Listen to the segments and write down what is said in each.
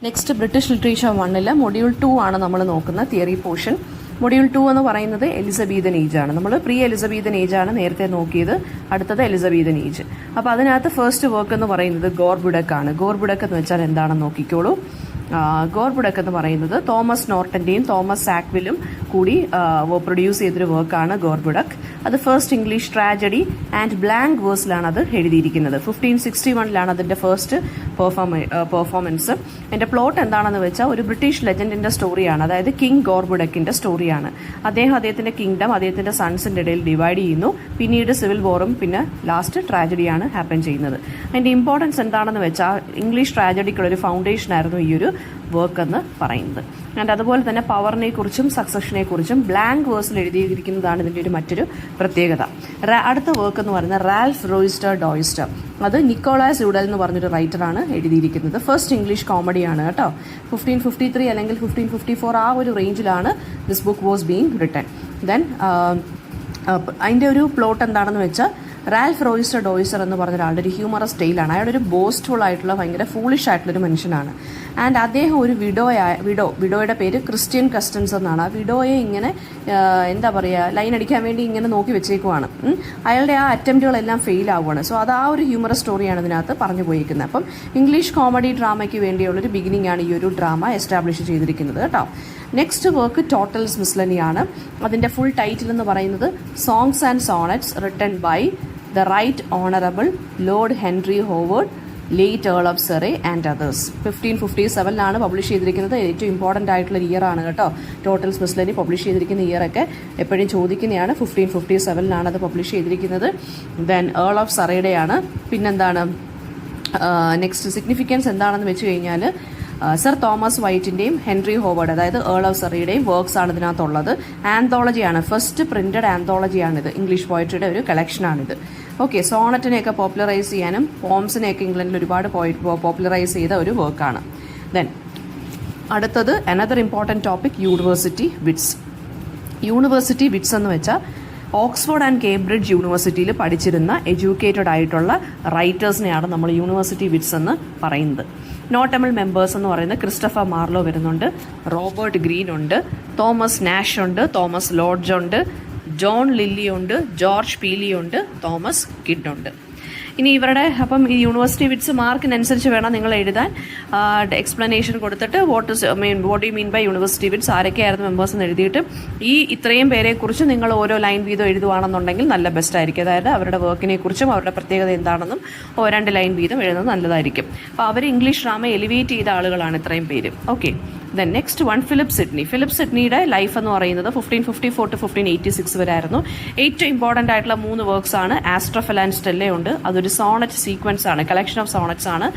Next British literature 1 module 2 ആണ് നമ്മൾ നോക്കുന്ന തിയറി പോർഷൻ. മൊഡ്യൂൾ 2 എന്ന് പറയുന്നത് എലിസബീതൻ ഏജ് ആണ്. നമ്മൾ പ്രീ എലിസബീതൻ ഏജ് ആണ് നേരത്തെ നോക്കിയത്, അടുത്തത് എലിസബീതൻ ഏജ്. അപ്പോൾ അതിനകത്ത് ഫസ്റ്റ് വർക്ക് എന്ന് പറയുന്നത് ഗോർബുഡക് ആണ്. ഗോർബുഡക് എന്ന് വെച്ചാൽ എന്താണെന്ന് നോക്കിക്കോളൂ. ഗോർബുഡക് എന്ന് പറയുന്നത് തോമസ് നോർട്ടന്റെയും തോമസ് സാക്വിലും കൂടി പ്രൊഡ്യൂസ് ചെയ്തൊരു വർക്കാണ് ഗോർബുഡക്. അത് first English tragedy and blank വേഴ്സിലാണ് അത് എഴുതിയിരിക്കുന്നത്. 1561 അതിൻ്റെ ഫസ്റ്റ് പെർഫോമൻസ്. എൻ്റെ പ്ലോട്ട് എന്താണെന്ന് വെച്ചാൽ ഒരു ബ്രിട്ടീഷ് ലെജൻഡിൻ്റെ സ്റ്റോറിയാണ്, അതായത് കിങ് ഗോർബുഡക്കിൻ്റെ സ്റ്റോറിയാണ്. അദ്ദേഹത്തിൻ്റെ കിങ്ഡം അദ്ദേഹത്തിൻ്റെ സൺസിൻ്റെ ഇടയിൽ ഡിവൈഡ് ചെയ്യുന്നു. പിന്നീട് സിവിൽ വോറും പിന്നെ ലാസ്റ്റ് ട്രാജഡിയാണ് ഹാപ്പൻ ചെയ്യുന്നത്. അതിൻ്റെ ഇമ്പോർട്ടൻസ് എന്താണെന്ന് വെച്ചാൽ ഇംഗ്ലീഷ് ട്രാജഡിക്കുള്ളൊരു ഫൗണ്ടേഷൻ ആയിരുന്നു ഈ ഒരു വർക്ക് എന്ന് പറയുന്നത്. ആൻഡ് അതുപോലെ തന്നെ പവറിനെ കുറിച്ചും സക്സഷനെ കുറിച്ചും ബ്ലാങ്ക് വേഴ്സിൽ എഴുതിയിരിക്കുന്നതാണ് ഇതിൻ്റെ ഒരു മറ്റൊരു പ്രത്യേകത. അടുത്ത വർക്ക് എന്ന് പറയുന്നത് റാൽഫ് റോയിസ്റ്റർ ഡോയിസ്റ്റർ. അത് നിക്കോളാസ് യൂഡൽ എന്ന് പറഞ്ഞൊരു റൈറ്ററാണ് എഴുതിയിരിക്കുന്നത്. ഫസ്റ്റ് ഇംഗ്ലീഷ് കോമഡിയാണ് കേട്ടോ. 1553 അല്ലെങ്കിൽ 1554 ആ ഒരു റേഞ്ചിലാണ് this book was being written. Then അതിൻ്റെ ഒരു പ്ലോട്ട് എന്താണെന്ന് വെച്ചാൽ റാൽഫ് റോയിസ്റ്റർ ഡോയിസ്റ്റർ എന്ന് പറഞ്ഞ ഒരാളുടെ ഒരു ഹ്യൂമറസ് ടെയിലാണ്. അയാളൊരു ബോസ്റ്റ്ഫുൾ ആയിട്ടുള്ള ഭയങ്കര ഫൂളിഷ് ആയിട്ടുള്ളൊരു മനുഷ്യനാണ്. ആൻഡ് അദ്ദേഹം ഒരു വിഡോയുടെ പേര് ക്രിസ്ത്യൻ കസ്റ്റൻസ് എന്നാണ്. ആ വിഡോയെ ഇങ്ങനെ എന്താ പറയുക, ലൈൻ അടിക്കാൻ വേണ്ടി ഇങ്ങനെ നോക്കി വെച്ചേക്കുവാണ്. അയാളുടെ ആ അറ്റംപ്റ്റുകളെല്ലാം ഫെയിൽ ആവുകയാണ്. സോ അത് ആ ഒരു ഹ്യൂമറസ് സ്റ്റോറിയാണ് ഇതിനകത്ത് പറഞ്ഞു പോയിരിക്കുന്നത്. അപ്പം ഇംഗ്ലീഷ് കോമഡി ഡ്രാമയ്ക്ക് വേണ്ടിയുള്ളൊരു ബിഗിനിങ് ആണ് ഈ ഒരു ഡ്രാമ എസ്റ്റാബ്ലിഷ് ചെയ്തിരിക്കുന്നത് കേട്ടോ. നെക്സ്റ്റ് വർക്ക് ടോട്ടൽസ് മിസ്ലനി ആണ്. അതിൻ്റെ ഫുൾ ടൈറ്റിൽ എന്ന് പറയുന്നത് songs and sonnets written by the right honourable lord Henry Howard, late earl of Surrey and others. 1557 publish ചെയ്തിരിക്കുന്നത്. ഏറ്റവും ഇമ്പോർട്ടൻ്റ് ആയിട്ടുള്ള ഇയർ ആണ് കേട്ടോ. ടോട്ടൽസ് മിസ്ലനി പബ്ലിഷ് ചെയ്തിരിക്കുന്ന ഇയറൊക്കെ എപ്പോഴും ചോദിക്കുന്നതാണ്. 1557 അത് പബ്ലിഷ് ചെയ്തിരിക്കുന്നത്. ദെൻ ഏൾ ഓഫ് സറയുടെയാണ്. പിന്നെന്താണ് നെക്സ്റ്റ് സിഗ്നിഫിക്കൻസ് എന്താണെന്ന് വെച്ച് കഴിഞ്ഞാൽ സർ തോമസ് വൈറ്റിൻ്റെയും ഹെൻറി ഹോവേർഡ്, അതായത് ഏൾ ഓഫ് സറിയുടെയും വർക്ക്സ് ആണ് ഇതിനകത്തുള്ളത്. ആന്തോളജിയാണ്, ഫസ്റ്റ് പ്രിന്റഡ് ആന്തോളജിയാണിത്. ഇംഗ്ലീഷ് പോയട്രിയുടെ ഒരു കളക്ഷനാണിത്. ഓക്കെ, സോണറ്റിനെയൊക്കെ പോപ്പുലറൈസ് ചെയ്യാനും പോംസിനെയൊക്കെ ഇംഗ്ലണ്ടിൽ ഒരുപാട് പോപ്പുലറൈസ് ചെയ്ത ഒരു വർക്കാണ്. ദെൻ അടുത്തത് another important topic university wits. University wits എന്ന് വെച്ചാൽ ഓക്സ്ഫോർഡ് ആൻഡ് കേംബ്രിഡ്ജ് യൂണിവേഴ്സിറ്റിയിൽ പഠിച്ചിരുന്ന എഡ്യൂക്കേറ്റഡ് ആയിട്ടുള്ള റൈറ്റേഴ്സിനെയാണ് നമ്മൾ യൂണിവേഴ്സിറ്റി വിറ്റ്സ് എന്ന് പറയുന്നത്. നോട്ടബിൾ മെമ്പേഴ്സ് എന്ന് പറയുന്നത് ക്രിസ്റ്റഫർ മാർലോ വരുന്നുണ്ട്, റോബർട്ട് ഗ്രീൻ ഉണ്ട്, തോമസ് നാഷ് ഉണ്ട്, തോമസ് ലോഡ്ജ് ഉണ്ട്, ജോൺ ലില്ലി ഉണ്ട്, ജോർജ് പീലി ഉണ്ട്, തോമസ് കിഡ് ഉണ്ട്. ഇനി ഇവരുടെ അപ്പം ഈ യൂണിവേഴ്സിറ്റി വിറ്റ്സ് മാർക്കിനനുസരിച്ച് വേണം നിങ്ങൾ എഴുതാൻ. എക്സ്പ്ലനേഷൻ കൊടുത്തിട്ട് what you mean by university wits, ആരൊക്കെയായിരുന്നു മെമ്പേഴ്സ് എന്ന് എഴുതിയിട്ട് ഈ ഇത്രയും പേരെക്കുറിച്ച് നിങ്ങൾ ഓരോ ലൈൻ വീതം എഴുതുവാണെന്നുണ്ടെങ്കിൽ നല്ല ബെസ്റ്റ് ആയിരിക്കും. അതായത് അവരുടെ വർക്കിനെ കുറിച്ചും അവരുടെ പ്രത്യേകത എന്താണെന്നും 2 ലൈൻ വീതം എഴുതുന്നത് നല്ലതായിരിക്കും. അപ്പോൾ അവർ ഇംഗ്ലീഷ് ഡ്രാമ എലിവേറ്റ് ചെയ്ത ആളുകളാണ് ഇത്രയും പേര്. Okay, then next one Philip Sidney. Philip സിഡ്നിയുടെ ലൈഫ് എന്ന് പറയുന്നത് 1554 to 1586 വരെ ആയിരുന്നു. ഏറ്റവും ഇമ്പോർട്ടൻ്റ് ആയിട്ടുള്ള 3 വർക്ക്സ് ആണ്. ആസ്ട്രഫൽ ആൻഡ് സ്റ്റെല്ല ഉണ്ട്, അതൊരു സോണറ്റ് സീക്വൻസ് ആണ്, കളക്ഷൻ ഓഫ് സോണറ്റ്സ് ആണ്.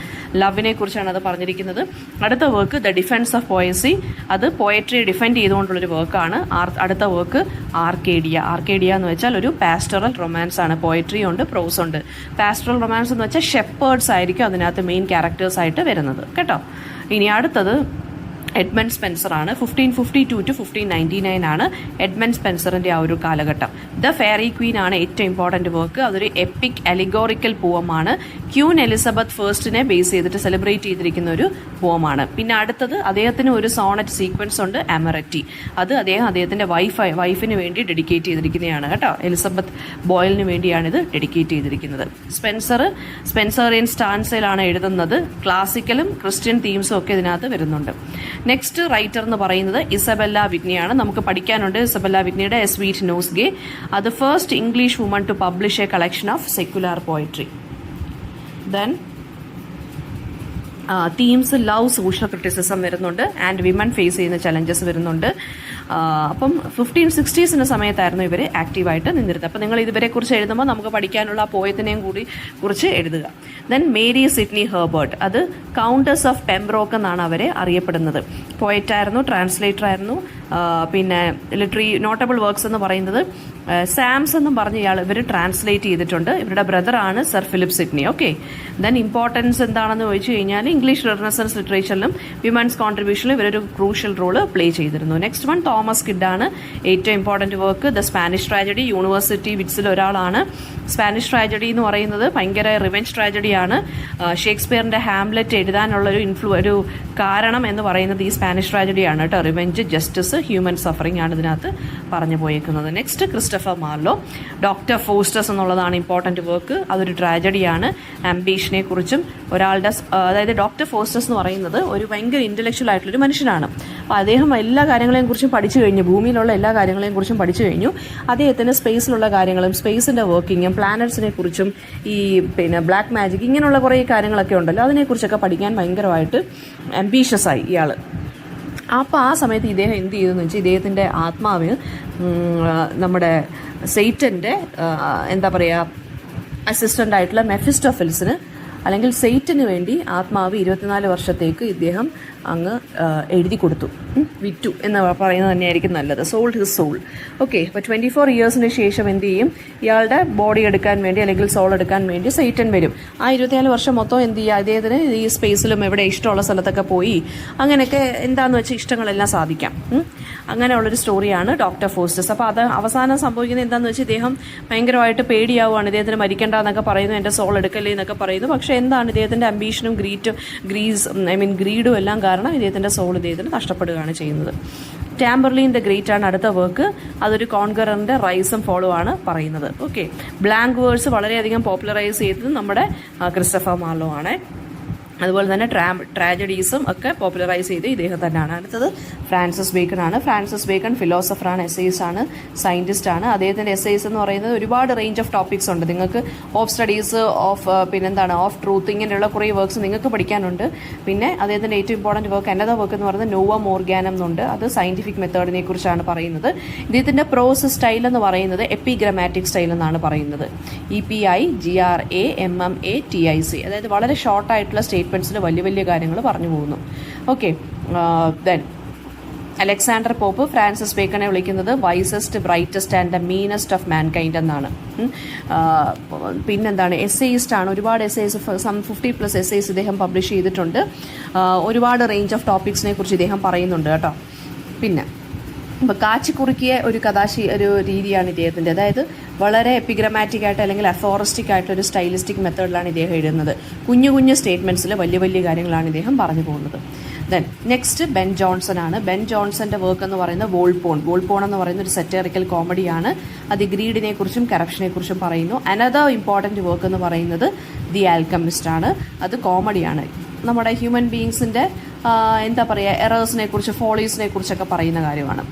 ലവിനെ കുറിച്ചാണ് അത് പറഞ്ഞിരിക്കുന്നത്. അടുത്ത വർക്ക് ദ ഡിഫെൻസ് ഓഫ് പോയസി, അത് പോയട്രിയെ ഡിഫെൻഡ് ചെയ്തുകൊണ്ടുള്ളൊരു വർക്കാണ്. അടുത്ത വർക്ക് ആർക്കേഡിയ. ആർക്കേഡിയ എന്ന് വെച്ചാൽ ഒരു പാസ്റ്ററൽ റൊമാൻസ് ആണ്. പോയട്രി ഉണ്ട്, പ്രോസ് ഉണ്ട്. പാസ്റ്ററൽ റൊമാൻസ് എന്ന് വെച്ചാൽ ഷെപ്പേർഡ്സ് ആയിരിക്കും അതിനകത്ത് മെയിൻ ക്യാരക്ടേഴ്സ് ആയിട്ട് വരുന്നത് കേട്ടോ. ഇനി അടുത്തത് എഡ്മണ്ട് സ്പെൻസർ ആണ്. 1552 to 1599 ആണ് എഡ്മണ്ട് സ്പെൻസറിന്റെ ആ ഒരു കാലഘട്ടം. ദ ഫെയറി ക്വീൻ ആണ് ഏറ്റവും ഇമ്പോർട്ടന്റ് വർക്ക്. അതൊരു എപ്പിക് അലിഗോറിക്കൽ പോവമാണ്. ക്യൂൻ എലിസബത്ത് ഫസ്റ്റിനെ ബേസ് ചെയ്തിട്ട് സെലിബ്രേറ്റ് ചെയ്തിരിക്കുന്ന ഒരു പോവമാണ്. പിന്നെ അടുത്തത് അദ്ദേഹത്തിന് ഒരു സോണറ്റ് സീക്വൻസ് ഉണ്ട്, അമററ്റി. അത് അദ്ദേഹത്തിന്റെ വൈഫിന് വേണ്ടി ഡെഡിക്കേറ്റ് ചെയ്തിരിക്കുന്നതാണ് കേട്ടോ. എലിസബത്ത് ബോയലിന് വേണ്ടിയാണ് ഇത് ഡെഡിക്കേറ്റ് ചെയ്തിരിക്കുന്നത്. സ്പെൻസറിയൻ സ്റ്റാൻസയിലാണ് എഴുതുന്നത്. ക്ലാസിക്കലും ക്രിസ്ത്യൻ തീംസും ഒക്കെ ഇതിനകത്ത് വരുന്നുണ്ട്. നെക്സ്റ്റ് റൈറ്റർ എന്ന് പറയുന്നത് ഇസബെല്ല വിറ്റ്നിയാണ്. നമുക്ക് പഠിക്കാനുണ്ട് ഇസബെല്ല വിറ്റ്നിയുടെ എ സ്വീറ്റ് നോസ് ഗേ. അത് first English woman to publish a collection of secular poetry. Then themes love, social criticism വരുന്നുണ്ട്, ആൻഡ് വിമൻ ഫേസ് ചെയ്യുന്ന ചലഞ്ചസ് വരുന്നുണ്ട്. അപ്പം 1560s സമയത്തായിരുന്നു ഇവർ ആക്റ്റീവായിട്ട് നിന്നിരുന്നത്. അപ്പം നിങ്ങൾ ഇവരെ കുറിച്ച് എഴുതുമ്പോൾ നമുക്ക് പഠിക്കാനുള്ള പോയത്തിനെയും കൂടി കുറിച്ച് എഴുതുക. ദെൻ മേരി സിഡ്നി ഹെർബർട്ട്, അത് കൗണ്ടസ് ഓഫ് പെംബ്രോക്ക് എന്നാണ് അവരെ അറിയപ്പെടുന്നത്. പോയറ്റായിരുന്നു, ട്രാൻസ്ലേറ്റർ ആയിരുന്നു, പിന്നെ നോട്ടബിൾ വർക്ക്സ് എന്ന് പറയുന്നത് സാംസ് എന്നും പറഞ്ഞ ഇവർ ട്രാൻസ്ലേറ്റ് ചെയ്തിട്ടുണ്ട്. ഇവരുടെ ബ്രദറാണ് sir Philip Sidney. Okay, then importance എന്താണെന്ന് ചോദിച്ചു കഴിഞ്ഞാൽ ഇംഗ്ലീഷ് റിനസൻസ് ലിറ്ററേച്ചറിലും വിമൻസ് കോൺട്രിബ്യൂഷനിലും ഇവരൊരു ക്രൂഷ്യൽ റോള് പ്ലേ ചെയ്തിരുന്നു. നെക്സ്റ്റ് വൺ തോമസ് കിഡാണ് ഏറ്റവും important work the Spanish tragedy. University വിറ്റ്സിൽ ഒരാളാണ്. സ്പാനിഷ് ട്രാജഡി എന്ന് പറയുന്നത് ഭയങ്കര റിവെഞ്ച് ട്രാജഡിയാണ്. ഷേക്സ്പിയറിന്റെ ഹാംലെറ്റ് എഴുതാനുള്ള ഒരു കാരണം എന്ന് പറയുന്നത് ഈ സ്പാനിഷ് ട്രാജഡിയാണ് കേട്ടോ. റിവെഞ്ച്, ജസ്റ്റിസ്, ഹ്യൂമൻ സഫറിംഗ് ആണ് ഇതിനകത്ത് പറഞ്ഞു പോയേക്കുന്നത്. Next Christopher Marlowe, doctor Faustus എന്നുള്ളതാണ് ഇമ്പോർട്ടൻറ്റ് വർക്ക്. അതൊരു ട്രാജഡിയാണ്. ആംബീഷനെ കുറിച്ചും ഒരാളുടെ, അതായത് ഡോക്ടർ ഫോസ്റ്റസ് എന്ന് പറയുന്നത് ഒരു ഭയങ്കര ഇന്റലക്ച്വൽ ആയിട്ടുള്ളൊരു മനുഷ്യനാണ്. അപ്പോൾ അദ്ദേഹം എല്ലാ കാര്യങ്ങളെയും കുറിച്ചും പഠിച്ചു കഴിഞ്ഞു, ഭൂമിയിലുള്ള എല്ലാ കാര്യങ്ങളെയും കുറിച്ചും പഠിച്ചു കഴിഞ്ഞു. അദ്ദേഹത്തിന് സ്പേസിലുള്ള കാര്യങ്ങളും സ്പേസിന്റെ വർക്കിങ്ങും പ്ലാനറ്റ്സിനെ കുറിച്ചും ഈ ബ്ലാക്ക് മാജിക് ഇങ്ങനെയുള്ള കുറേ കാര്യങ്ങളൊക്കെ ഉണ്ടല്ലോ, അതിനെക്കുറിച്ചൊക്കെ പഠിക്കാൻ ഭയങ്കരമായിട്ട് ambitious ആയി ഇയാൾ. അപ്പോൾ ആ സമയത്ത് ഇദ്ദേഹം എന്ത് ചെയ്തെന്ന് വെച്ചാൽ ഇദ്ദേഹത്തിൻ്റെ ആത്മാവിന് നമ്മുടെ സെയ്റ്റൻ്റെ എന്താ പറയുക അസിസ്റ്റൻ്റ് ആയിട്ടുള്ള മെഫിസ്റ്റോഫെൽസിന് അല്ലെങ്കിൽ സെയ്റ്റന് വേണ്ടി ആത്മാവ് 24 വർഷത്തേക്ക് ഇദ്ദേഹം അങ്ങ് എഴുതി കൊടുത്തു, വിറ്റു എന്ന് പറയുന്നത് തന്നെയായിരിക്കും നല്ലത്. Sold his soul. ഓക്കെ, അപ്പോൾ 24 ഇയേഴ്സിന് ശേഷം എന്ത് ചെയ്യും, ഇയാളുടെ ബോഡി എടുക്കാൻ വേണ്ടി അല്ലെങ്കിൽ സോൾ എടുക്കാൻ വേണ്ടി സെയ്റ്റൻ വരും. ആ 24 വർഷം മൊത്തം എന്ത് ചെയ്യുക, അദ്ദേഹത്തിന് ഈ സ്പേസിലും എവിടെ ഇഷ്ടമുള്ള സ്ഥലത്തൊക്കെ പോയി അങ്ങനെയൊക്കെ എന്താണെന്ന് വെച്ചാൽ ഇഷ്ടങ്ങളെല്ലാം സാധിക്കാം. അങ്ങനെയുള്ളൊരു സ്റ്റോറിയാണ് ഡോക്ടർ ഫോസ്റ്റസ്. അപ്പോൾ അത് അവസാനം സംഭവിക്കുന്നത് എന്താണെന്ന് വെച്ചാൽ ഇദ്ദേഹം ഭയങ്കരമായിട്ട് പേടിയാവുകയാണ്. ഇദ്ദേഹത്തിന് മരിക്കേണ്ട എന്നൊക്കെ പറയുന്നു, എൻ്റെ സോൾ എടുക്കല്ലേ എന്നൊക്കെ പറയുന്നു. പക്ഷേ എന്താണ് ഇദ്ദേഹത്തിൻ്റെ അംബീഷനും ഗ്രീഡും എല്ലാം കാരണം ഇദ്ദേഹത്തിൻ്റെ സോൾ ഇദ്ദേഹത്തിന് നഷ്ടപ്പെടുകയാണ് ചെയ്യുന്നത്. ടാമ്പർലിൻ ദ ഗ്രേറ്റ് ആണ് അടുത്ത വർക്ക്. അതൊരു കോൺഗററിൻ്റെ റൈസും ഫോളോ ആണ് പറയുന്നത്. ഓക്കെ, ബ്ലാങ്ക് വേർഡ്സ് വളരെയധികം പോപ്പുലറൈസ് ചെയ്തത് നമ്മുടെ ക്രിസ്റ്റഫർ മാർലോ ആണ്. അതുപോലെ തന്നെ ട്രാജഡീസും ഒക്കെ പോപ്പുലറൈസ് ചെയ്ത് ഇദ്ദേഹം തന്നെയാണ്. അടുത്തത് ഫ്രാൻസിസ് ബേക്കൺ ആണ്. ഫ്രാൻസിസ് ബേക്കൺ ഫിലോസഫറാണ്, എസ്സേയിസ്റ്റ് ആണ്, സയൻറ്റിസ്റ്റ് ആണ്. അദ്ദേഹത്തിൻ്റെ എസ്സേയിസ് എന്ന് പറയുന്നത് ഒരുപാട് റേഞ്ച് ഓഫ് ടോപ്പിക്സ് ഉണ്ട്. നിങ്ങൾക്ക് ഓഫ് സ്റ്റഡീസ്, ഓഫ് ട്രൂത്ത്, ഇങ്ങനെയുള്ള കുറേ വർക്ക്സ് നിങ്ങൾക്ക് പഠിക്കാനുണ്ട്. പിന്നെ അദ്ദേഹത്തിൻ്റെ ഏറ്റവും ഇമ്പോർട്ടൻറ്റ് വർക്ക് അനദർ വർക്ക് എന്ന് പറയുന്നത് നോവ മോർഗാനം എന്നുണ്ട്. അത് സയൻറ്റിഫിക് മെത്തേഡിനെ കുറിച്ചാണ് പറയുന്നത്. ഇദ്ദേഹത്തിൻ്റെ പ്രോസ് സ്റ്റൈൽ എന്ന് പറയുന്നത് എപ്പിഗ്രമാറ്റിക് സ്റ്റൈൽ എന്നാണ് പറയുന്നത്. EPIGRAMMATIC, അതായത് വളരെ ഷോർട്ടായിട്ടുള്ള സ്റ്റേറ്റ്മെൻറ്റ്സിൽ വലിയ വലിയ കാര്യങ്ങൾ പറഞ്ഞു പോകുന്നു. Okay, then Alexander Pope Francis ബേക്കണെ വിളിക്കുന്നത് wisest, brightest and the meanest of mankind എന്നാണ്. പിന്നെന്താണ്, എസ്സേയിസ്റ്റ് ആണ്. ഒരുപാട് എസ്സേസ്, സം 50+ എസ്സേസ് ഇദ്ദേഹം പബ്ലിഷ് ചെയ്തിട്ടുണ്ട്. ഒരുപാട് റേഞ്ച് ഓഫ് ടോപ്പിക്സിനെ കുറിച്ച് ഇദ്ദേഹം പറയുന്നുണ്ട് കേട്ടോ. പിന്നെ ഇപ്പോൾ കാച്ചിക്കുറുക്കിയ ഒരു രീതിയാണ് ഇദ്ദേഹത്തിൻ്റെ. അതായത് വളരെ എപ്പിഗ്രമാറ്റിക് ആയിട്ട് അല്ലെങ്കിൽ അഫോറിസ്റ്റിക് ആയിട്ടൊരു സ്റ്റൈലിസ്റ്റിക് മെത്തേഡിലാണ് ഇദ്ദേഹം എഴുതുന്നത്. കുഞ്ഞു കുഞ്ഞു സ്റ്റേറ്റ്മെൻറ്റ്സിൽ വലിയ വലിയ കാര്യങ്ങളാണ് ഇദ്ദേഹം പറഞ്ഞു പോകുന്നത്. ദെൻ നെക്സ്റ്റ് ബെൻ ജോൺസൺ ആണ്. ബെൻ ജോൺസന്റെ വർക്ക് എന്ന് പറയുന്നത് വോൾപോൺ എന്ന് പറയുന്ന ഒരു സെറ്ററിക്കൽ കോമഡിയാണ്. അത് ഗ്രീഡിനെ കുറിച്ചും കറപ്ഷനെ കുറിച്ചും പറയുന്നു. അനദർ ഇമ്പോർട്ടൻറ്റ് വർക്ക് എന്ന് പറയുന്നത് ദി ആൽക്കമിസ്റ്റ് ആണ്. അത് കോമഡിയാണ്. നമ്മുടെ ഹ്യൂമൻ ബീയിങ്സിൻ്റെ എന്താ പറയുക, എറേഴ്സിനെ കുറിച്ച്, ഫോളീസിനെ കുറിച്ചൊക്കെ പറയുന്ന കാര്യമാണ്.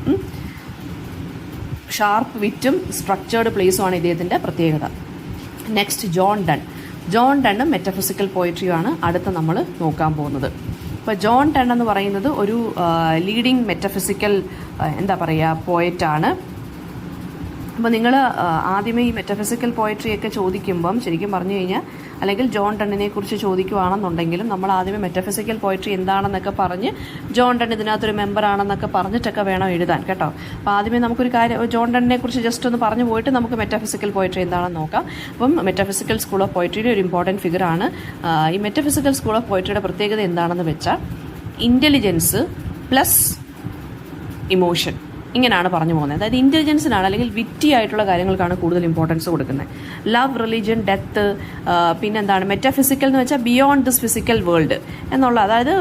ഷാർപ്പ് വിറ്റും സ്ട്രക്ചേർഡ് പ്ലേസുമാണ് ഇദ്ദേഹത്തിൻ്റെ പ്രത്യേകത. നെക്സ്റ്റ് ജോൺ ഡണ്ണും മെറ്റഫിസിക്കൽ പോയട്രിയുമാണ് അടുത്ത നമ്മൾ നോക്കാൻ പോകുന്നത്. ഇപ്പോൾ ജോൺ ഡൺ എന്ന് പറയുന്നത് ഒരു ലീഡിങ് മെറ്റഫിസിക്കൽ എന്താ പറയുക പോയറ്റാണ്. അപ്പോൾ നിങ്ങൾ ആദ്യമേ ഈ മെറ്റഫിസിക്കൽ പോയട്രിയൊക്കെ ചോദിക്കുമ്പം ശരിക്കും പറഞ്ഞു കഴിഞ്ഞാൽ, അല്ലെങ്കിൽ ജോൺ ഡണ്ണിനെ കുറിച്ച് ചോദിക്കുകയാണെന്നുണ്ടെങ്കിലും നമ്മൾ ആദ്യമേ മെറ്റഫിസിക്കൽ പോയട്രി എന്താണെന്നൊക്കെ പറഞ്ഞ് ജോൺ ഡൺ ഇതിനകത്തൊരു മെമ്പറാണെന്നൊക്കെ പറഞ്ഞിട്ടൊക്കെ വേണം എഴുതാൻ കേട്ടോ. അപ്പോൾ ആദ്യമേ നമുക്കൊരു കാര്യം ജോൺ ഡണ്ണിനെ കുറിച്ച് ജസ്റ്റ് ഒന്ന് പറഞ്ഞു പോയിട്ട് നമുക്ക് മെറ്റഫിസിക്കൽ പോയട്രി എന്താണെന്ന് നോക്കാം. അപ്പം മെറ്റഫിസിക്കൽ സ്കൂൾ ഓഫ് പോയട്രിയുടെ ഒരു ഇമ്പോർട്ടൻറ്റ് ഫിഗറാണ്. ഈ മെറ്റഫിസിക്കൽ സ്കൂൾ ഓഫ് പോയട്രിയുടെ പ്രത്യേകത എന്താണെന്ന് വെച്ചാൽ ഇൻ്റലിജൻസ് പ്ലസ് ഇമോഷൻ, ഇങ്ങനെയാണ് പറഞ്ഞു പോകുന്നത്. അതായത് ഇൻ്റലിജൻസിനാണ് അല്ലെങ്കിൽ വിറ്റി ആയിട്ടുള്ള കാര്യങ്ങൾക്കാണ് കൂടുതൽ ഇമ്പോർട്ടൻസ് കൊടുക്കുന്നത്. ലവ്, റിലീജിയൻ, ഡെത്ത്, പിന്നെന്താണ് മെറ്റാഫിസിക്കൽ എന്ന് വെച്ചാൽ ബിയോണ്ട് ദിസ് ഫിസിക്കൽ വേൾഡ് എന്നുള്ള, അതായത്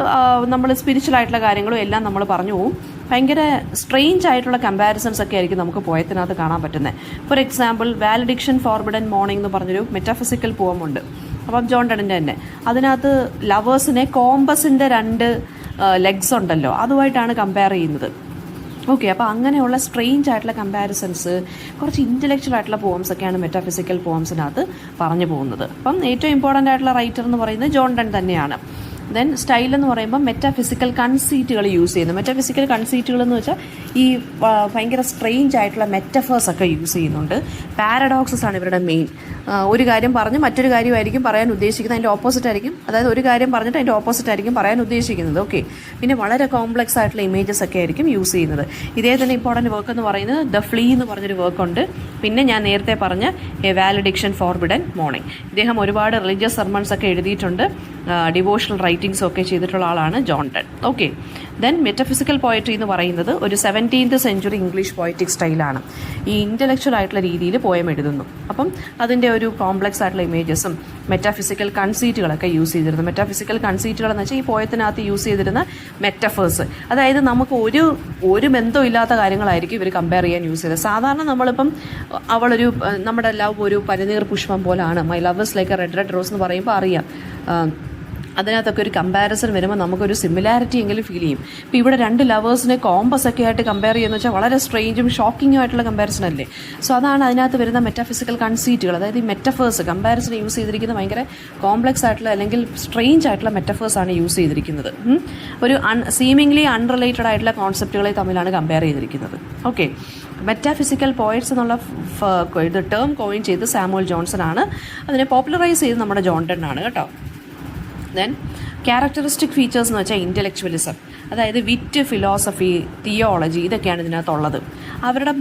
നമ്മൾ സ്പിരിച്വൽ ആയിട്ടുള്ള കാര്യങ്ങളും എല്ലാം നമ്മൾ പറഞ്ഞു പോകും. ഭയങ്കര സ്ട്രെയിഞ്ച് ആയിട്ടുള്ള കമ്പാരിസൺസ് ഒക്കെ ആയിരിക്കും നമുക്ക് പോയത്തിനകത്ത് കാണാൻ പറ്റുന്നത്. ഫോർ എക്സാമ്പിൾ വാലഡിക്ഷൻ ഫോർബിഡൻ മോർണിംഗ് എന്ന് പറഞ്ഞൊരു മെറ്റാഫിസിക്കൽ പോമുണ്ട്. അപ്പം ജോൺ ഡണ്ണിൻ്റെ തന്നെ അതിനകത്ത് ലവേഴ്സിനെ കോമ്പസിൻ്റെ 2 ലെഗ്സ് ഉണ്ടല്ലോ അതുമായിട്ടാണ് കമ്പയർ ചെയ്യുന്നത്. ഓക്കെ, അപ്പോൾ അങ്ങനെയുള്ള സ്ട്രെയിഞ്ച് ആയിട്ടുള്ള കമ്പാരിസൺസ്, കുറച്ച് ഇൻ്റലക്ച്വൽ ആയിട്ടുള്ള പോംസ് ഒക്കെയാണ് മെറ്റാഫിസിക്കൽ പോംസിനകത്ത് പറഞ്ഞു പോകുന്നത്. അപ്പം ഏറ്റവും ഇമ്പോർട്ടൻ്റ് ആയിട്ടുള്ള റൈറ്റർ എന്ന് പറയുന്നത് ജോൺ ഡൺ തന്നെയാണ്. ദെൻ സ്റ്റൈൽ എന്ന് പറയുമ്പോൾ മെറ്റാഫിസിക്കൽ കൺസീറ്റുകൾ യൂസ് ചെയ്യുന്നു. മെറ്റാഫിസിക്കൽ കൺസീറ്റുകൾ എന്ന് വെച്ചാൽ ഈ ഭയങ്കര സ്ട്രെയിഞ്ച് ആയിട്ടുള്ള മെറ്റഫേഴ്സ് ഒക്കെ യൂസ് ചെയ്യുന്നുണ്ട്. പാരഡോക്സസ് ആണ് ഇവരുടെ മെയിൻ. ഒരു കാര്യം പറഞ്ഞ് മറ്റൊരു കാര്യമായിരിക്കും പറയാൻ ഉദ്ദേശിക്കുന്നത്, അതിൻ്റെ ഓപ്പോസിറ്റ് ആയിരിക്കും. അതായത് ഒരു കാര്യം പറഞ്ഞിട്ട് അതിൻ്റെ ഓപ്പോസിറ്റ് ആയിരിക്കും പറയാൻ ഉദ്ദേശിക്കുന്നത്. ഓക്കെ, പിന്നെ വളരെ കോംപ്ലക്സ് ആയിട്ടുള്ള ഇമേജസ് ഒക്കെ ആയിരിക്കും യൂസ് ചെയ്യുന്നത്. ഇതേ തന്നെ ഇമ്പോർട്ടൻറ്റ് വർക്ക് എന്ന് പറയുന്നത് ദ ഫ്ലീ എന്ന് പറഞ്ഞൊരു വർക്കുണ്ട്. പിന്നെ ഞാൻ നേരത്തെ പറഞ്ഞ എ വാലഡിക്ഷൻ ഫോർബിഡൻ മോർണിംഗ്. ഇദ്ദേഹം ഒരുപാട് റിലീജിയസ് സെർമൺസ് ഒക്കെ എഴുതിയിട്ടുണ്ട്, ഡിവോഷണൽ റൈറ്റിംഗ്സ് ഒക്കെ ചെയ്തിട്ടുള്ള ആളാണ് John done. Okay, then metaphysical poetry എന്ന് പറയുന്നത് ഒരു 17th സെഞ്ച്വറി ഇംഗ്ലീഷ് പോയറ്റിക് സ്റ്റൈലാണ്. ഈ ഇൻ്റലക്ച്വൽ ആയിട്ടുള്ള രീതിയിൽ പോയം എഴുതുന്നു. അപ്പം അതിൻ്റെ ഒരു കോംപ്ലക്സ് ആയിട്ടുള്ള ഇമേജസും മെറ്റാഫിസിക്കൽ കൺസീറ്റുകളൊക്കെ യൂസ് ചെയ്തിരുന്നു. മെറ്റാഫിസിക്കൽ കൺസീറ്റുകൾ എന്ന് വെച്ചാൽ ഈ പോയത്തിനകത്ത് യൂസ് ചെയ്തിരുന്ന മെറ്റഫേഴ്സ്, അതായത് നമുക്ക് ഒരു ബന്ധമില്ലാത്ത കാര്യങ്ങളായിരിക്കും ഇവർ കമ്പയർ ചെയ്യാൻ യൂസ് ചെയ്തത്. സാധാരണ നമ്മളിപ്പം നമ്മുടെ ലവ് ഒരു പനിനീർ പുഷ്പം പോലാണ്, my love is like A red red rose എന്ന് പറയുമ്പോൾ അറിയാം, അതിനകത്തൊക്കെ ഒരു കമ്പാരിസൺ വരുമ്പോൾ നമുക്കൊരു സിമിലാരിറ്റി എങ്കിലും ഫീൽ ചെയ്യും. ഇപ്പോൾ ഇവിടെ രണ്ട് ലവേഴ്സിനെ കോമ്പസ് ഒക്കെ ആയിട്ട് കമ്പയർ ചെയ്യുന്ന വെച്ചാൽ വളരെ സ്ട്രേഞ്ചും ഷോക്കിങ്ങും ആയിട്ടുള്ള കമ്പാരിസൺ അല്ലേ. സോ അതാണ് അതിനകത്ത് വരുന്ന മെറ്റാഫിസിക്കൽ കൺസീറ്റുകൾ. അതായത് ഈ മെറ്റഫേഴ്സ് കമ്പാരിസൺ യൂസ് ചെയ്തിരിക്കുന്നത് ഭയങ്കര കോംപ്ലക്സ് ആയിട്ടുള്ള അല്ലെങ്കിൽ സ്ട്രേഞ്ച് ആയിട്ടുള്ള മെറ്റഫേഴ്സാണ് യൂസ് ചെയ്തിരിക്കുന്നത്. ഒരു സീമിംഗ്ലി അൺറിലേറ്റഡ് ആയിട്ടുള്ള കോൺസെപ്റ്റുകളെ തമ്മിലാണ് കമ്പയർ ചെയ്തിരിക്കുന്നത്. ഓക്കെ, മെറ്റാഫിസിക്കൽ പോയറ്റ്സ് എന്നുള്ള ഇത് ടേം കോയിൻ ചെയ്ത് സാമുവൽ ജോൺസൺ ആണ്. അതിനെ പോപ്പുലറൈസ് ചെയ്ത് നമ്മുടെ ജോൺ ഡൺ ആണ് കേട്ടോ. ദെൻ ക്യാരക്ടറിസ്റ്റിക് ഫീച്ചേഴ്സ് എന്ന് വെച്ചാൽ ഇൻ്റലക്ച്വലിസം, അതായത് വിറ്റ്, ഫിലോസഫി, തിയോളജി, ഇതൊക്കെയാണ് ഇതിനകത്തുള്ളത്. അവരുടെ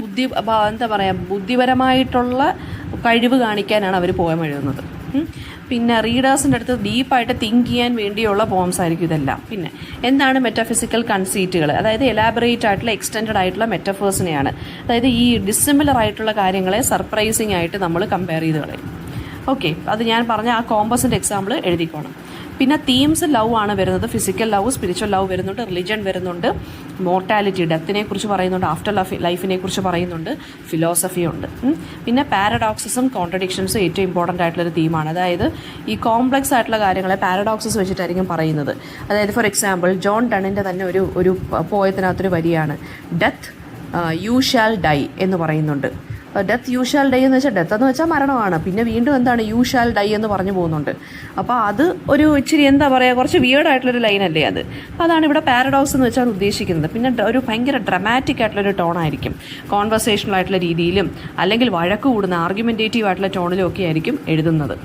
ബുദ്ധിപരമായിട്ടുള്ള കഴിവ് കാണിക്കാനാണ് അവർ പോയം എഴുതുന്നത്. പിന്നെ റീഡേഴ്സിൻ്റെ അടുത്ത് ഡീപ്പായിട്ട് തിങ്ക് ചെയ്യാൻ വേണ്ടിയുള്ള പോംസ് ആയിരിക്കും ഇതെല്ലാം. പിന്നെ എന്താണ് മെറ്റാഫിസിക്കൽ കൺസീറ്റുകൾ? അതായത് എലാബറേറ്റ് ആയിട്ടുള്ള എക്സ്റ്റെൻഡ് ആയിട്ടുള്ള മെറ്റഫേഴ്സിനെയാണ്. അതായത് ഈ ഡിസിമിലർ ആയിട്ടുള്ള കാര്യങ്ങളെ സർപ്രൈസിങ് ആയിട്ട് നമ്മൾ കമ്പയർ ചെയ്ത് കളയും. ഓക്കെ, അത് ഞാൻ പറഞ്ഞ ആ കോമ്പസിൻ്റെ എക്സാമ്പിൾ എഴുതിക്കോണം. പിന്നെ തീംസ് ലവ് ആണ് വരുന്നത്. ഫിസിക്കൽ ലവ്, സ്പിരിച്വൽ ലവ് വരുന്നുണ്ട്, റിലിജൻ വരുന്നുണ്ട്, മോർട്ടാലിറ്റി, ഡെത്തിനെ കുറിച്ച് പറയുന്നുണ്ട്, ആഫ്റ്റർ ലൈഫിനെ കുറിച്ച് പറയുന്നുണ്ട്, ഫിലോസഫി ഉണ്ട്. പിന്നെ പാരഡോക്സസും കോൺട്രഡിക്ഷൻസും ഏറ്റവും ഇമ്പോർട്ടൻ്റ് ആയിട്ടുള്ളൊരു തീമാണ്. അതായത് ഈ കോംപ്ലക്സ് ആയിട്ടുള്ള കാര്യങ്ങളെ പാരഡോക്സസ് വെച്ചിട്ടായിരിക്കും പറയുന്നത്. അതായത് ഫോർ എക്സാമ്പിൾ ജോൺ ഡണ്ണിൻ്റെ തന്നെ ഒരു പോയത്തിനകത്തൊരു വരിയാണ്, ഡെത്ത് യു ഷാൽ ഡൈ എന്ന് പറയുന്നുണ്ട്. ഡെത്ത് യു ഷാൽ ഡൈ എന്ന് വെച്ചാൽ ഡെത്ത് എന്ന് വെച്ചാൽ മരണമാണ്. പിന്നെ വീണ്ടും എന്താണ് യു ഷാൽ ഡൈ എന്ന് പറഞ്ഞു പോകുന്നുണ്ട്. അപ്പോൾ അത് ഒരു ഇച്ചിരി എന്താ പറയുക, കുറച്ച് വിയേർഡായിട്ടുള്ളൊരു ലൈനല്ലേ അത്. അപ്പോൾ അതാണ് ഇവിടെ പാരഡോക്സ് എന്ന് വെച്ചാൽ ഉദ്ദേശിക്കുന്നത്. പിന്നെ ഒരു ഭയങ്കര ഡ്രമാറ്റിക് ആയിട്ടുള്ളൊരു ടോണായിരിക്കും, കോൺവെർസേഷണൽ ആയിട്ടുള്ള രീതിയിലും അല്ലെങ്കിൽ വഴക്ക് കൂടുന്ന ആർഗ്യുമെൻറ്റേറ്റീവ് ആയിട്ടുള്ള ടോണിലും ഒക്കെ ആയിരിക്കും എഴുതുന്നത്.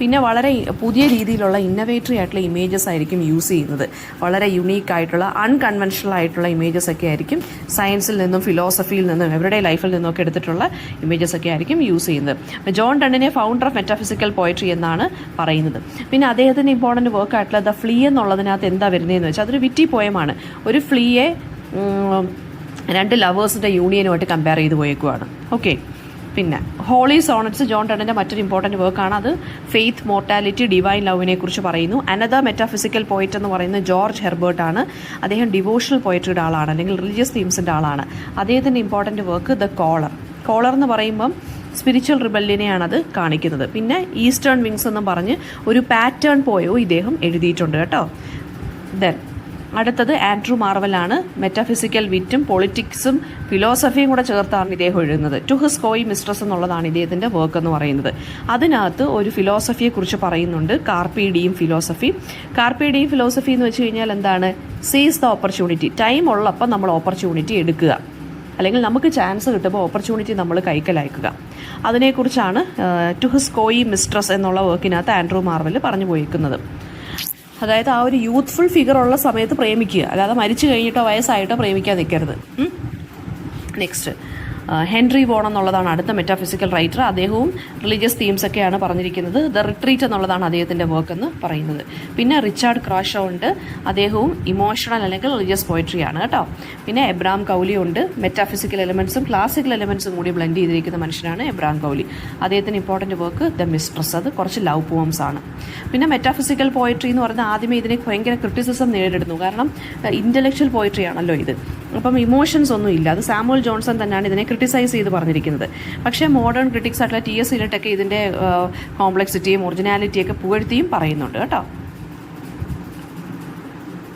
പിന്നെ വളരെ പുതിയ രീതിയിലുള്ള ഇന്നവേറ്ററി ആയിട്ടുള്ള ഇമേജസ് ആയിരിക്കും യൂസ് ചെയ്യുന്നത്. വളരെ യുണീക്ക് ആയിട്ടുള്ള അൺകൺവെൻഷണൽ ആയിട്ടുള്ള ഇമേജസ് ഒക്കെ ആയിരിക്കും സയൻസിൽ നിന്നും ഫിലോസഫിയിൽ നിന്നും എവരുടെ ലൈഫിൽ നിന്നൊക്കെ എടുത്തിട്ടുള്ള ഇമേജസ് ഒക്കെ ആയിരിക്കും യൂസ് ചെയ്യുന്നത്. ജോൺ ഡണ്ണിനെ ഫൗണ്ടർ ഓഫ് മെറ്റാഫിസിക്കൽ പോയട്രി എന്നാണ് പറയുന്നത്. പിന്നെ അദ്ദേഹത്തിൻ്റെ ഇമ്പോർട്ടൻറ്റ് വർക്ക് ആയിട്ടുള്ള ദ ഫ്ലീ എന്നുള്ളതിനകത്ത് എന്താ വരുന്നതെന്ന് വെച്ചാൽ അതൊരു വിറ്റി പോയമാണ്. ഒരു ഫ്ലീയെ രണ്ട് ലവേഴ്സിൻ്റെ യൂണിയനുമായിട്ട് കമ്പയർ ചെയ്ത് പോയേക്കുവാണ്. ഓക്കെ, പിന്നെ ഹോളി സോണറ്റ്സ് ജോൺ ഡണ്ണിൻ്റെ മറ്റൊരു ഇമ്പോർട്ടൻറ്റ് വർക്കാണ്. അത് ഫെയ്ത്ത്, മോർട്ടാലിറ്റി, ഡിവൈൻ ലവിനെ കുറിച്ച് പറയുന്നു. അനദർ മെറ്റാഫിസിക്കൽ പോയറ്റ് എന്ന് പറയുന്നത് ജോർജ് ഹെർബർട്ട് ആണ്. അദ്ദേഹം ഡിവോഷണൽ പോയട്രിയുടെ ആളാണ്, അല്ലെങ്കിൽ റിലീജിയസ് തീംസിൻ്റെ ആളാണ്. അദ്ദേഹത്തിൻ്റെ ഇമ്പോർട്ടൻറ്റ് വർക്ക് ദ കോളർ എന്ന് പറയുമ്പം സ്പിരിച്വൽ റിബല്യനെയാണ് അത് കാണിക്കുന്നത്. പിന്നെ ഈസ്റ്റേൺ വിങ്സ് എന്നും പറഞ്ഞ് ഒരു പാറ്റേൺ പോയോ ഇദ്ദേഹം എഴുതിയിട്ടുണ്ട് കേട്ടോ. ദെൻ അടുത്തത് ആൻഡ്രൂ മാർവലാണ്. മെറ്റാഫിസിക്കൽ വിറ്റും പൊളിറ്റിക്സും ഫിലോസഫിയും കൂടെ ചേർത്താണ് ഇദ്ദേഹം എഴുതുന്നത്. ടു ഹിസ് കോയി മിസ്ട്രസ് എന്നുള്ളതാണ് ഇദ്ദേഹത്തിൻ്റെ വർക്ക് എന്ന് പറയുന്നത്. അതിനകത്ത് ഒരു ഫിലോസഫിയെക്കുറിച്ച് പറയുന്നുണ്ട്, കാർപ്പിഡിയം ഫിലോസഫി. കാർപ്പിഡിയം ഫിലോസഫി എന്ന് വെച്ച് കഴിഞ്ഞാൽ എന്താണ്, സീസ് ദ ഓപ്പർച്യൂണിറ്റി. ടൈം ഉള്ളപ്പോൾ നമ്മൾ ഓപ്പർച്യൂണിറ്റി എടുക്കുക, അല്ലെങ്കിൽ നമുക്ക് ചാൻസ് കിട്ടുമ്പോൾ ഓപ്പർച്യൂണിറ്റി നമ്മൾ കൈക്കലാക്കുക. അതിനെക്കുറിച്ചാണ് ടു ഹിസ് കോയി മിസ്ട്രസ് എന്നുള്ള വർക്കിനകത്ത് ആൻഡ്രൂ മാർവൽ പറഞ്ഞു പോയിരിക്കുന്നത്. അതായത് ആ ഒരു യൂത്ത്ഫുൾ ഫിഗർ ഉള്ള സമയത്ത് പ്രേമിക്കുക, അല്ലാതെ മരിച്ചു കഴിഞ്ഞിട്ടോ വയസ്സായിട്ടോ പ്രേമിക്കാൻ നിൽക്കരുത്. നെക്സ്റ്റ് ഹെൻറി വോൺ എന്നുള്ളതാണ് അടുത്ത മെറ്റാഫിസിക്കൽ റൈറ്റർ. അദ്ദേഹവും റിലീജിയസ് തീംസ് ഒക്കെയാണ് പറഞ്ഞിരിക്കുന്നത്. ദ റിട്രീറ്റ് എന്നുള്ളതാണ് അദ്ദേഹത്തിൻ്റെ വർക്ക് എന്ന് പറയുന്നത്. പിന്നെ റിച്ചാർഡ് ക്രാഷോ ഉണ്ട്, അദ്ദേഹവും ഇമോഷണൽ അല്ലെങ്കിൽ റിലീജിയസ് പോയട്രിയാണ് കേട്ടോ. പിന്നെ എബ്രാം കൗലി ഉണ്ട്, മെറ്റാഫിസിക്കൽ എലമെൻറ്റ്സും ക്ലാസിക്കൽ എലമെൻറ്റ്സും കൂടി ബ്ലെൻഡ് ചെയ്തിരിക്കുന്ന മനുഷ്യനാണ് എബ്രാം കൗലി. അദ്ദേഹത്തിന് ഇമ്പോർട്ടൻറ്റ് വർക്ക് ദ മിസ്ട്രസ്, അത് കുറച്ച് ലവ് പോംസ് ആണ്. പിന്നെ മെറ്റാഫിസിക്കൽ പോയട്രി എന്ന് പറഞ്ഞാൽ ആദ്യമേ ഇതിനെ ഭയങ്കര ക്രിറ്റിസിസം നേരിടുന്നു, കാരണം ഇൻ്റലക്ച്വൽ പോയട്രി ആണല്ലോ ഇത്. അപ്പം ഇമോഷൻസ് ഒന്നും ഇല്ല. അത് സാമുവൽ ജോൺസൺ തന്നെയാണ് ഇതിനെ ക്രിട്ടിസൈസ് ചെയ്ത് പറഞ്ഞിരിക്കുന്നത്. പക്ഷേ മോഡേൺ ക്രിറ്റിക്സ് ആയിട്ടുള്ള TS ഇലിട്ടൊക്കെ ഇതിൻ്റെ കോംപ്ലക്സിറ്റിയും ഒറിജിനാലിറ്റിയൊക്കെ പുകഴ്ത്തിയും പറയുന്നുണ്ട് കേട്ടോ.